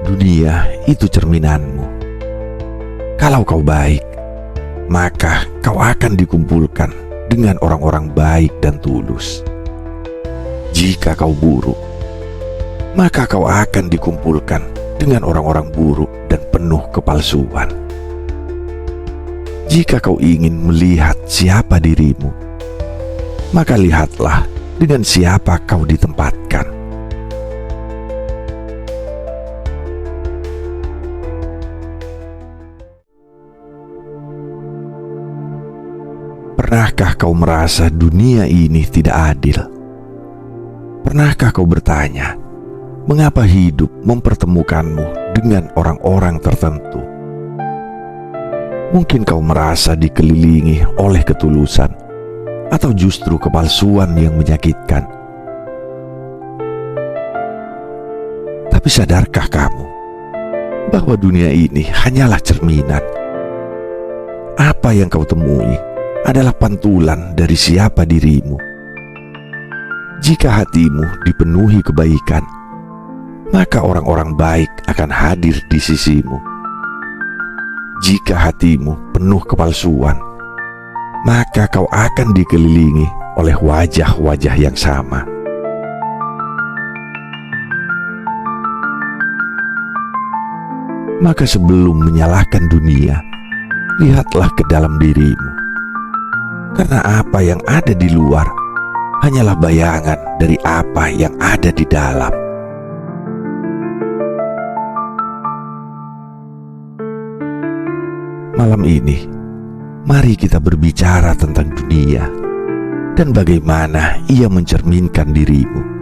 Dunia itu cerminanmu. Kalau kau baik, maka kau akan dikumpulkan dengan orang-orang baik dan tulus. Jika kau buruk, maka kau akan dikumpulkan dengan orang-orang buruk dan penuh kepalsuan. Jika kau ingin melihat siapa dirimu, maka lihatlah dengan siapa kau ditempatkan. Pernahkah kau merasa dunia ini tidak adil? Pernahkah kau bertanya, mengapa hidup mempertemukanmu dengan orang-orang tertentu? Mungkin kau merasa dikelilingi oleh ketulusan atau justru kepalsuan yang menyakitkan. Tapi sadarkah kamu bahwa dunia ini hanyalah cerminan? Apa yang kau temui adalah pantulan dari siapa dirimu. Jika hatimu dipenuhi kebaikan, maka orang-orang baik akan hadir di sisimu. Jika hatimu penuh kepalsuan, maka kau akan dikelilingi oleh wajah-wajah yang sama. Maka sebelum menyalahkan dunia, lihatlah ke dalam dirimu. Karena apa yang ada di luar hanyalah bayangan dari apa yang ada di dalam. Malam ini, mari kita berbicara tentang dunia dan bagaimana ia mencerminkan dirimu.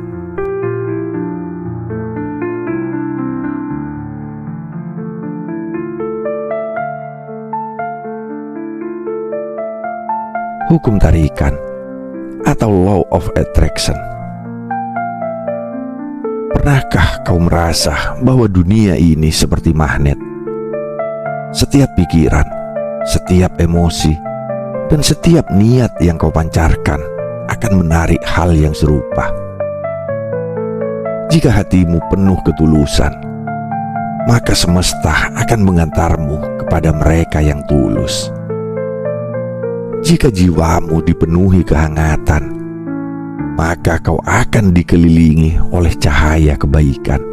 Hukum tarikan atau law of attraction. Pernahkah kau merasa bahwa dunia ini seperti magnet? Setiap pikiran, setiap emosi, dan setiap niat yang kau pancarkan akan menarik hal yang serupa. Jika hatimu penuh ketulusan, maka semesta akan mengantarmu kepada mereka yang tulus. Jika jiwamu dipenuhi kehangatan, maka kau akan dikelilingi oleh cahaya kebaikan.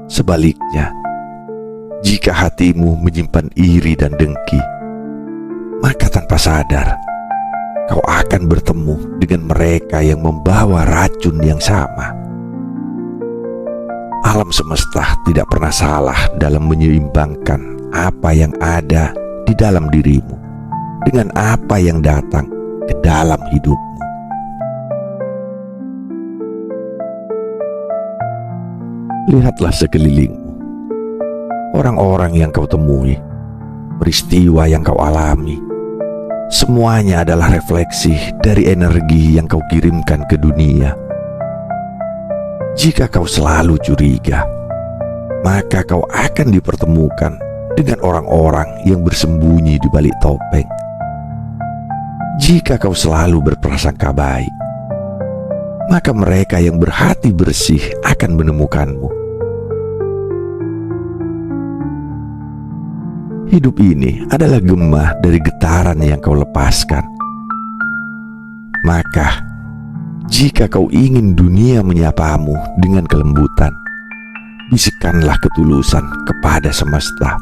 Sebaliknya, jika hatimu menyimpan iri dan dengki, maka tanpa sadar, kau akan bertemu dengan mereka yang membawa racun yang sama. Alam semesta tidak pernah salah dalam menyeimbangkan apa yang ada di dalam dirimu dengan apa yang datang ke dalam hidupmu. Lihatlah sekelilingmu. Orang-orang yang kau temui, peristiwa yang kau alami, semuanya adalah refleksi dari energi yang kau kirimkan ke dunia. Jika kau selalu curiga, maka kau akan dipertemukan dengan orang-orang yang bersembunyi di balik topeng. Jika kau selalu berprasangka baik, maka mereka yang berhati bersih akan menemukanmu. Hidup ini adalah gemah dari getaran yang kau lepaskan. Maka, jika kau ingin dunia menyapamu dengan kelembutan, bisikanlah ketulusan kepada semesta.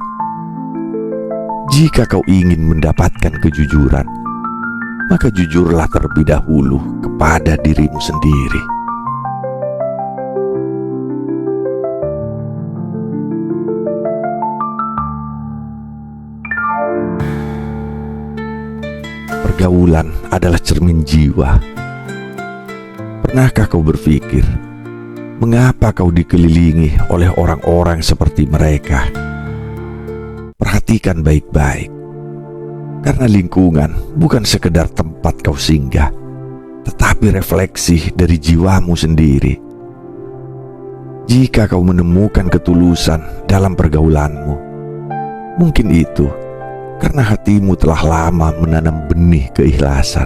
Jika kau ingin mendapatkan kejujuran, maka jujurlah terlebih dahulu kepada dirimu sendiri. Pergaulan adalah cermin jiwa. Pernahkah kau berpikir, mengapa kau dikelilingi oleh orang-orang seperti mereka? Perhatikan baik-baik. Karena lingkungan bukan sekedar tempat kau singgah, tetapi refleksi dari jiwamu sendiri. Jika kau menemukan ketulusan dalam pergaulanmu, mungkin itu karena hatimu telah lama menanam benih keikhlasan.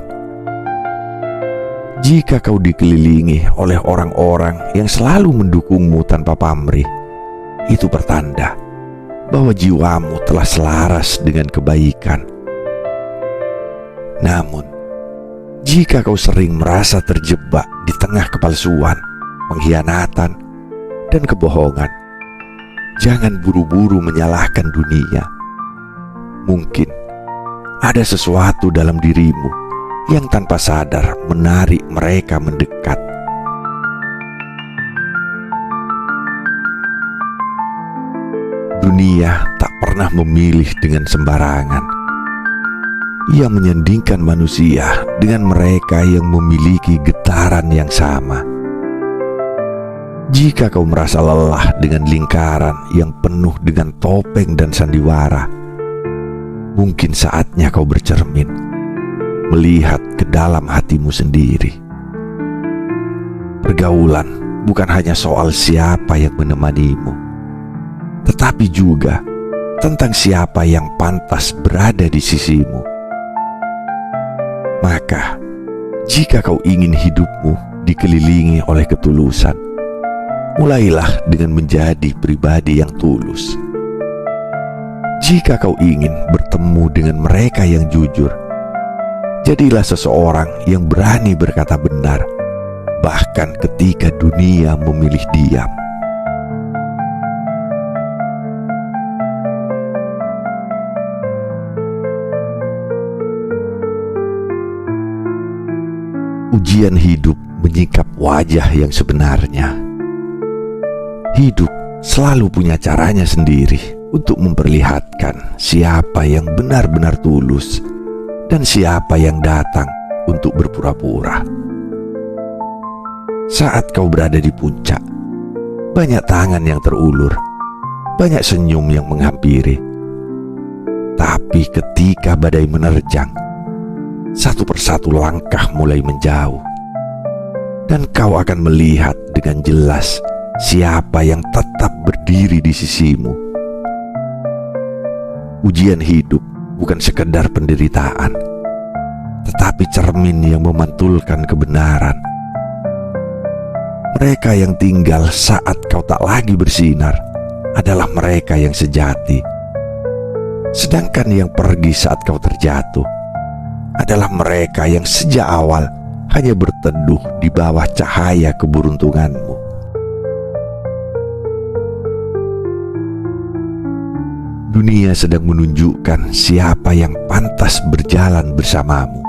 Jika kau dikelilingi oleh orang-orang yang selalu mendukungmu tanpa pamrih, itu pertanda bahwa jiwamu telah selaras dengan kebaikan. Namun, jika kau sering merasa terjebak di tengah kepalsuan, pengkhianatan, dan kebohongan, jangan buru-buru menyalahkan dunia. Mungkin ada sesuatu dalam dirimu yang tanpa sadar menarik mereka mendekat. Dunia tak pernah memilih dengan sembarangan. Ia menyandingkan manusia dengan mereka yang memiliki getaran yang sama. Jika kau merasa lelah dengan lingkaran yang penuh dengan topeng dan sandiwara, mungkin saatnya kau bercermin, melihat ke dalam hatimu sendiri. Pergaulan bukan hanya soal siapa yang menemanimu, tetapi juga tentang siapa yang pantas berada di sisimu. Maka, jika kau ingin hidupmu dikelilingi oleh ketulusan, mulailah dengan menjadi pribadi yang tulus. Jika kau ingin bertemu dengan mereka yang jujur, jadilah seseorang yang berani berkata benar, bahkan ketika dunia memilih diam. Ujian hidup menyingkap wajah yang sebenarnya. Hidup selalu punya caranya sendiri untuk memperlihatkan siapa yang benar-benar tulus dan siapa yang datang untuk berpura-pura. Saat kau berada di puncak, banyak tangan yang terulur, banyak senyum yang menghampiri. Tapi ketika badai menerjang, satu persatu langkah mulai menjauh, dan kau akan melihat dengan jelas siapa yang tetap berdiri di sisimu. Ujian hidup bukan sekedar penderitaan, tetapi cermin yang memantulkan kebenaran. Mereka yang tinggal saat kau tak lagi bersinar adalah mereka yang sejati, sedangkan yang pergi saat kau terjatuh adalah mereka yang sejak awal hanya berteduh di bawah cahaya keberuntunganmu. Dunia sedang menunjukkan siapa yang pantas berjalan bersamamu.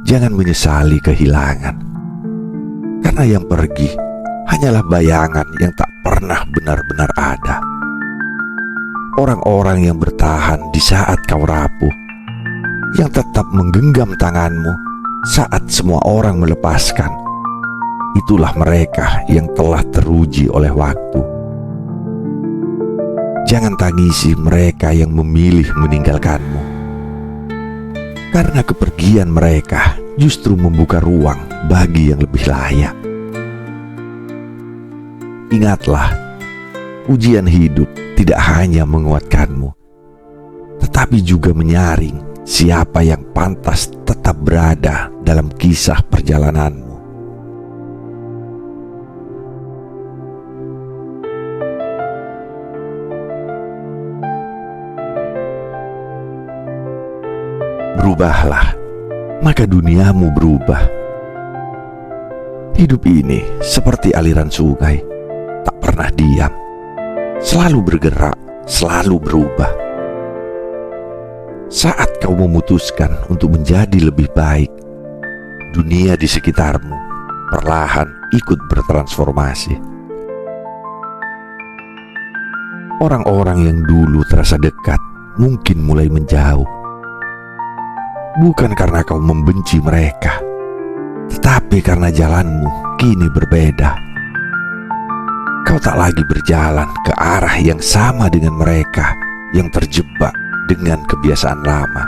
Jangan menyesali kehilangan, karena yang pergi hanyalah bayangan yang tak pernah benar-benar ada. Orang-orang yang bertahan di saat kau rapuh, yang tetap menggenggam tanganmu saat semua orang melepaskan, itulah mereka yang telah teruji oleh waktu. Jangan tangisi mereka yang memilih meninggalkanmu, karena kepergian mereka justru membuka ruang bagi yang lebih layak. Ingatlah, ujian hidup tidak hanya menguatkanmu, tetapi juga menyaring siapa yang pantas tetap berada dalam kisah perjalananmu. Berubahlah, maka duniamu berubah. Hidup ini seperti aliran sungai, tak pernah diam, selalu bergerak, selalu berubah. Saat kau memutuskan untuk menjadi lebih baik, dunia di sekitarmu perlahan ikut bertransformasi. Orang-orang yang dulu terasa dekat mungkin mulai menjauh, bukan karena kau membenci mereka, tetapi karena jalanmu kini berbeda. Kau tak lagi berjalan ke arah yang sama dengan mereka yang terjebak dengan kebiasaan lama.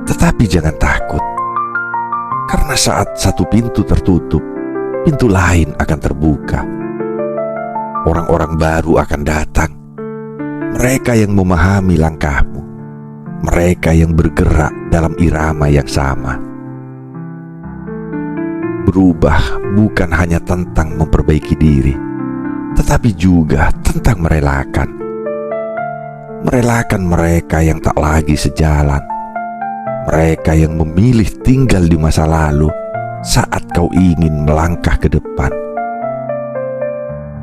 Tetapi jangan takut, karena saat satu pintu tertutup, pintu lain akan terbuka. Orang-orang baru akan datang, mereka yang memahami langkahmu, mereka yang bergerak dalam irama yang sama. Berubah bukan hanya tentang memperbaiki diri, tetapi juga tentang merelakan mereka yang tak lagi sejalan, mereka yang memilih tinggal di masa lalu saat kau ingin melangkah ke depan.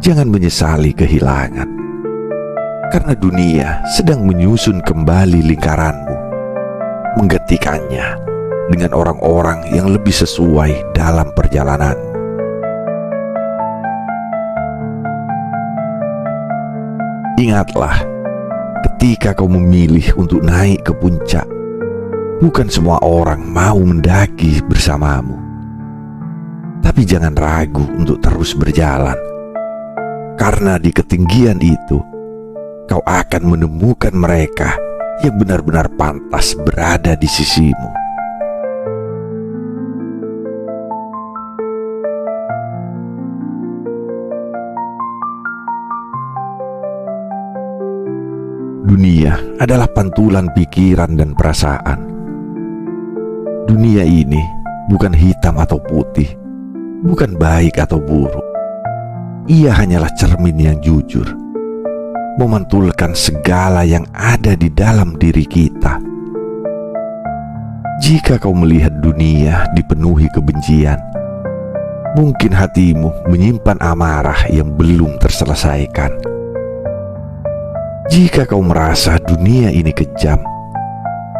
Jangan menyesali kehilangan, karena dunia sedang menyusun kembali lingkaranmu, menggantikannya dengan orang-orang yang lebih sesuai dalam perjalanan. Ingatlah, ketika kau memilih untuk naik ke puncak, bukan semua orang mau mendaki bersamamu. Tapi jangan ragu untuk terus berjalan, karena di ketinggian itu kau akan menemukan mereka yang benar-benar pantas berada di sisimu. Dunia adalah pantulan pikiran dan perasaan. Dunia ini bukan hitam atau putih, bukan baik atau buruk. Ia hanyalah cermin yang jujur, memantulkan segala yang ada di dalam diri kita. Jika kau melihat dunia dipenuhi kebencian, mungkin hatimu menyimpan amarah yang belum terselesaikan. Jika kau merasa dunia ini kejam,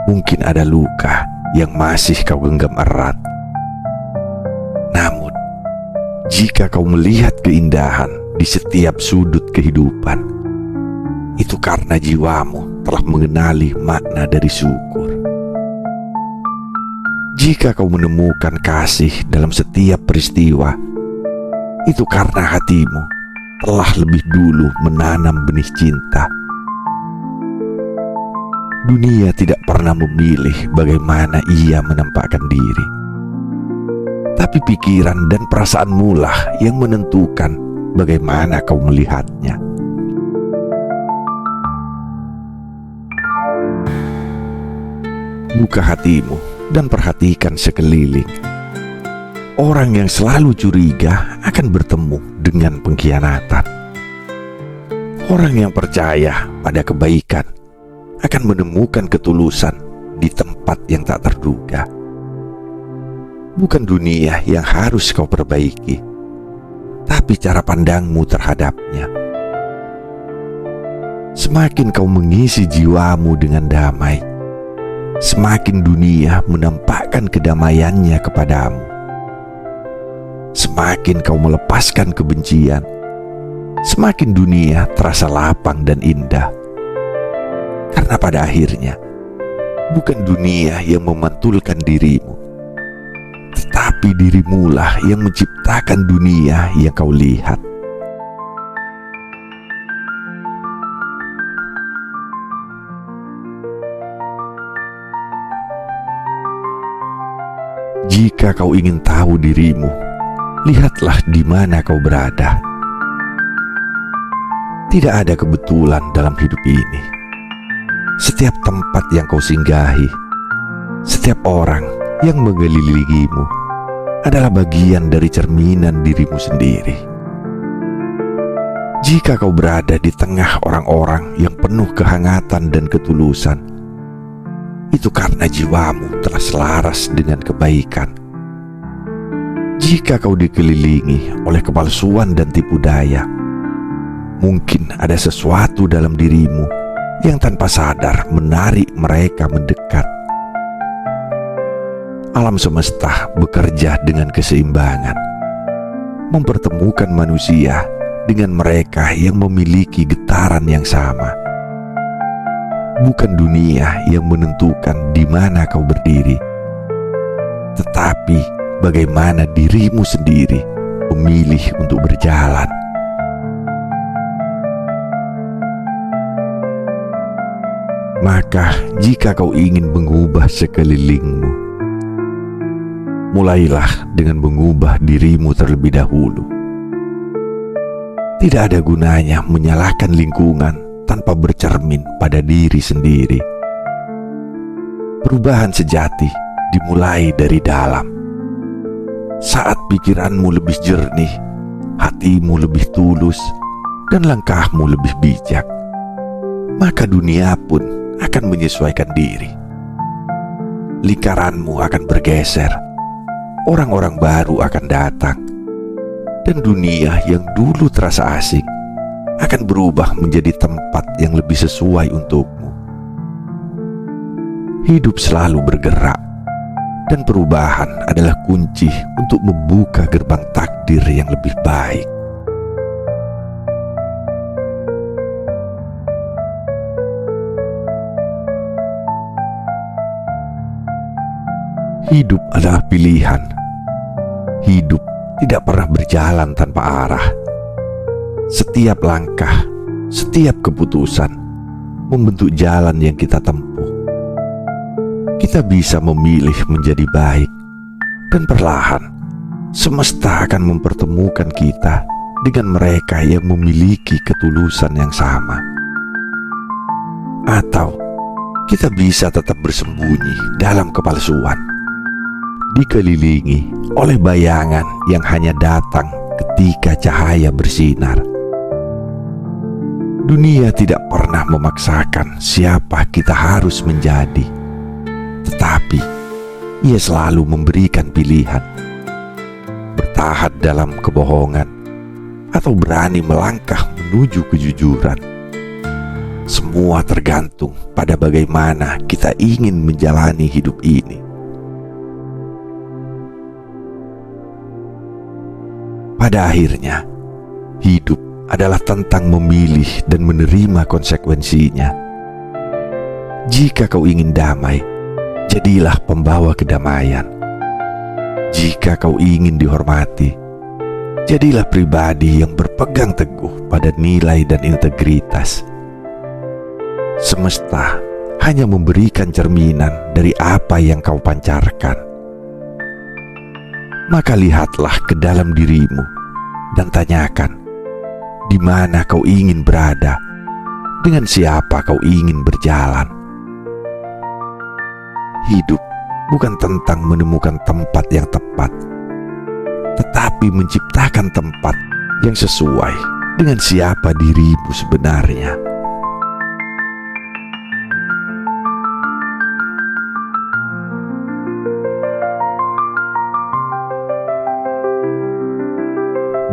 mungkin ada luka yang masih kau genggam erat. Namun, jika kau melihat keindahan di setiap sudut kehidupan, itu karena jiwamu telah mengenali makna dari syukur. Jika kau menemukan kasih dalam setiap peristiwa, itu karena hatimu telah lebih dulu menanam benih cinta. Dunia tidak pernah memilih bagaimana ia menampakkan diri, tapi pikiran dan perasaanmu lah yang menentukan bagaimana kau melihatnya. Buka hatimu dan perhatikan sekeliling. Orang yang selalu curiga akan bertemu dengan pengkhianatan. Orang yang percaya pada kebaikan akan menemukan ketulusan di tempat yang tak terduga. Bukan dunia yang harus kau perbaiki, tapi cara pandangmu terhadapnya. Semakin kau mengisi jiwamu dengan damai, semakin dunia menampakkan kedamaiannya kepadamu. Semakin kau melepaskan kebencian, semakin dunia terasa lapang dan indah. Karena pada akhirnya, bukan dunia yang memantulkan dirimu, tetapi dirimulah yang menciptakan dunia yang kau lihat. Jika kau ingin tahu dirimu, lihatlah di mana kau berada. Tidak ada kebetulan dalam hidup ini. Setiap tempat yang kau singgahi, setiap orang yang mengelilingimu adalah bagian dari cerminan dirimu sendiri. Jika kau berada di tengah orang-orang yang penuh kehangatan dan ketulusan, itu karena jiwamu telah selaras dengan kebaikan. Jika kau dikelilingi oleh kepalsuan dan tipu daya, mungkin ada sesuatu dalam dirimu yang tanpa sadar menarik mereka mendekat. Alam semesta bekerja dengan keseimbangan, mempertemukan manusia dengan mereka yang memiliki getaran yang sama. Bukan dunia yang menentukan di mana kau berdiri, tetapi bagaimana dirimu sendiri memilih untuk berjalan. Maka jika kau ingin mengubah sekelilingmu, mulailah dengan mengubah dirimu terlebih dahulu. Tidak ada gunanya menyalahkan lingkungan tanpa bercermin pada diri sendiri. Perubahan sejati dimulai dari dalam. Saat pikiranmu lebih jernih, hatimu lebih tulus, dan langkahmu lebih bijak, maka dunia pun akan menyesuaikan diri. Lingkaranmu akan bergeser, orang-orang baru akan datang, dan dunia yang dulu terasa asing akan berubah menjadi tempat yang lebih sesuai untukmu. Hidup selalu bergerak, dan perubahan adalah kunci untuk membuka gerbang takdir yang lebih baik. Hidup adalah pilihan. Hidup tidak pernah berjalan tanpa arah. Setiap langkah, setiap keputusan membentuk jalan yang kita tempuh. Kita bisa memilih menjadi baik, dan perlahan semesta akan mempertemukan kita dengan mereka yang memiliki ketulusan yang sama. Atau kita bisa tetap bersembunyi dalam kepalsuan, dikelilingi oleh bayangan yang hanya datang ketika cahaya bersinar. Dunia tidak pernah memaksakan siapa kita harus menjadi, tetapi ia selalu memberikan pilihan. Bertahan dalam kebohongan atau berani melangkah menuju kejujuran. Semua tergantung pada bagaimana kita ingin menjalani hidup ini. Pada akhirnya, hidup adalah tentang memilih dan menerima konsekuensinya. Jika kau ingin damai, jadilah pembawa kedamaian. Jika kau ingin dihormati, jadilah pribadi yang berpegang teguh pada nilai dan integritas. Semesta hanya memberikan cerminan dari apa yang kau pancarkan. Maka lihatlah ke dalam dirimu dan tanyakan, di mana kau ingin berada, dengan siapa kau ingin berjalan. Hidup bukan tentang menemukan tempat yang tepat, tetapi menciptakan tempat yang sesuai dengan siapa dirimu sebenarnya.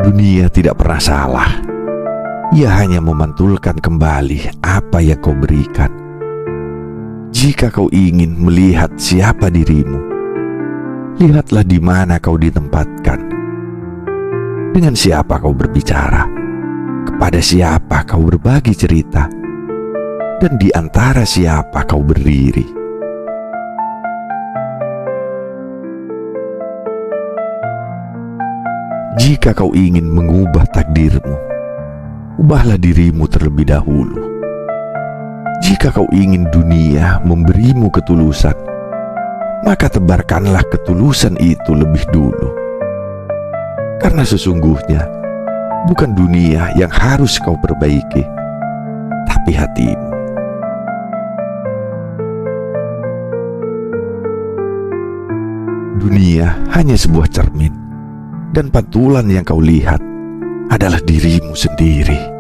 Dunia tidak pernah salah. Ia hanya memantulkan kembali apa yang kau berikan. Jika kau ingin melihat siapa dirimu, lihatlah di mana kau ditempatkan. Dengan siapa kau berbicara, kepada siapa kau berbagi cerita, dan di antara siapa kau berdiri. Jika kau ingin mengubah takdirmu, ubahlah dirimu terlebih dahulu. Jika kau ingin dunia memberimu ketulusan, maka tebarkanlah ketulusan itu lebih dulu. Karena sesungguhnya bukan dunia yang harus kau perbaiki, tapi hatimu. Dunia hanya sebuah cermin, dan pantulan yang kau lihat adalah dirimu sendiri.